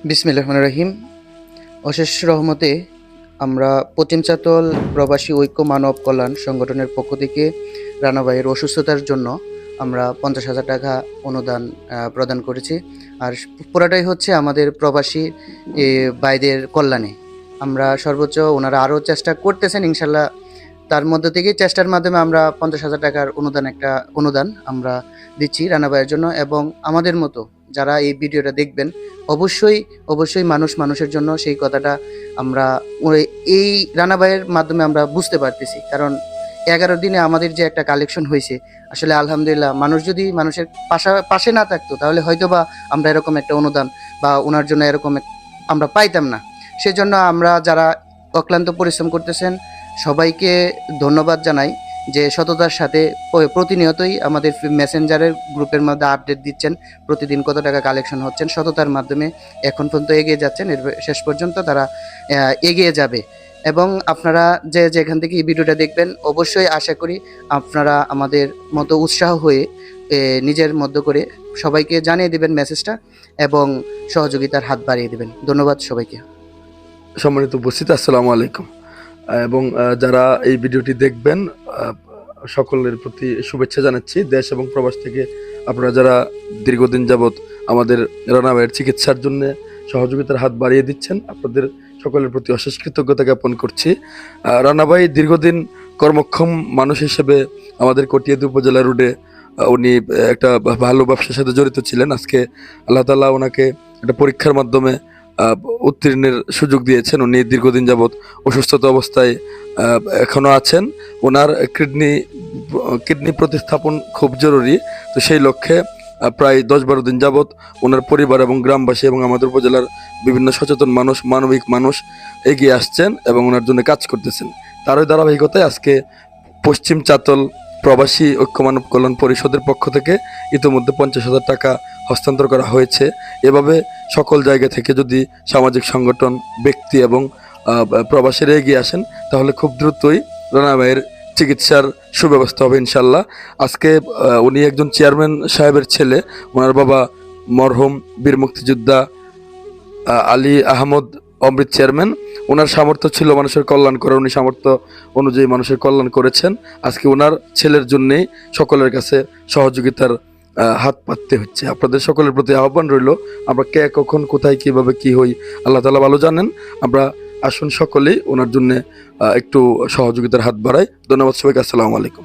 বিসমিল্লাহির রহমানির রহিম। অশেষ রহমতে আমরা পশ্চিম চাতল প্রবাসী ঐক্য মানব কল্যাণ সংগঠনের পক্ষ থেকে রানা ভাইয়ের অসুস্থতার জন্য আমরা 50,000 টাকা অনুদান প্রদান করেছি। আর পুরাটাই হচ্ছে আমাদের প্রবাসী ভাইদের কল্যাণে। আমরা সর্বোচ্চ ওনারা আরও চেষ্টা করতেছেন, ইনশাল্লাহ তার মধ্য থেকেই চেষ্টার মাধ্যমে আমরা 50,000 টাকার অনুদান আমরা দিচ্ছি রানা ভাইয়ের জন্য। এবং আমাদের মতো যারা এই ভিডিওটা দেখবেন, অবশ্যই মানুষের জন্য সেই কথাটা আমরা এই রানা ভাইয়ের মাধ্যমে আমরা বুঝতে পারতেছি। কারণ 11 দিনে আমাদের যে একটা কালেকশন হয়েছে, আসলে আলহামদুলিল্লাহ, মানুষ যদি মানুষের পাশে না থাকতো তাহলে হয়তোবা আমরা এরকম একটা অনুদান বা ওনার জন্য এরকম আমরা পাইতাম না। সেজন্য আমরা যারা অক্লান্ত পরিশ্রম করতেছেন সবাইকে ধন্যবাদ জানাই যে সততার সাথে প্রতিনিয়তই আমাদের মেসেঞ্জারের গ্রুপের মধ্যে আপডেট দিচ্ছেন, প্রতিদিন কত টাকা কালেকশন হচ্ছেন, সততার মাধ্যমে এখন পর্যন্ত এগিয়ে যাচ্ছেন। এর শেষ পর্যন্ত তারা এগিয়ে যাবে। এবং আপনারা যে যেখান থেকে এই ভিডিওটা দেখবেন, অবশ্যই আশা করি আপনারা আমাদের মতো উৎসাহ হয়ে নিজের মধ্য করে সবাইকে জানিয়ে দেবেন মেসেজটা এবং সহযোগিতার হাত বাড়িয়ে দেবেন। ধন্যবাদ সবাইকে। সম্মানিত উপস্থিতি, আসসালামু আলাইকুম। এবং যারা এই ভিডিওটি দেখবেন সকলের প্রতি শুভেচ্ছা জানাচ্ছি দেশ এবং প্রবাস থেকে। আপনারা যারা দীর্ঘদিন যাবৎ আমাদের রানা ভাইয়ের চিকিৎসার জন্য সহযোগিতার হাত বাড়িয়ে দিচ্ছেন, আপনাদের সকলের প্রতি অশেষ কৃতজ্ঞতা জ্ঞাপন করছি। রানা ভাই দীর্ঘদিন কর্মক্ষম মানুষ হিসেবে আমাদের কটিয়াদী উপজেলা রোডে উনি একটা ভালো ব্যবসার সাথে জড়িত ছিলেন। আজকে আল্লাহ তাআলা ওনাকে একটা পরীক্ষার মাধ্যমে উত্তীর্ণের সুযোগ দিয়েছেন। উনি দীর্ঘদিন যাবৎ অসুস্থতা অবস্থায় এখনো আছেন। ওনার কিডনি প্রতিস্থাপন খুব জরুরি। তো সেই লক্ষ্যে প্রায় 10-12 দিন যাবৎ ওনার পরিবার এবং গ্রামবাসী এবং আমাদের উপজেলার বিভিন্ন সচেতন মানুষ, মানবিক মানুষ এগিয়ে আসছেন এবং ওনার জন্য কাজ করতেছেন। তারই ধারাবাহিকতায় আজকে পশ্চিম চাতল প্রবাসী ঐক্য মানব কল্যাণ পরিষদের পক্ষ থেকে ইতিমধ্যে 50,000 টাকা হস্তান্তর করা হয়েছে। এভাবে সকল জায়গা থেকে যদি সামাজিক সংগঠন, ব্যক্তি এবং প্রবাসীরা এগিয়ে আসেন, তাহলে খুব দ্রুতই রানা ভাইয়ের চিকিৎসার সুব্যবস্থা হবে ইনশাল্লাহ। আজকে উনি একজন চেয়ারম্যান সাহেবের ছেলে। ওনার বাবা মরহুম বীর মুক্তিযোদ্ধা আলী আহমদ অমৃত চেয়ারম্যান। ওনার সামর্থ্য ছিল মানুষের কল্যাণ করার, উনি সামর্থ্য অনুযায়ী মানুষের কল্যাণ করেছেন। আজকে ওনার ছেলের জন্যেই সকলের কাছে সহযোগিতার হাত পাততে হচ্ছে। আপনাদের সকলের প্রতি আহ্বান রইল, আমরা কে কখন কোথায় কিভাবে কি হই আল্লাহ তাআলা ভালো জানেন। আমরা আসুন সকলেই ওনার জন্য একটু সহযোগিতার হাত বাড়াই। ধন্যবাদ সবাইকে। আসসালামু আলাইকুম।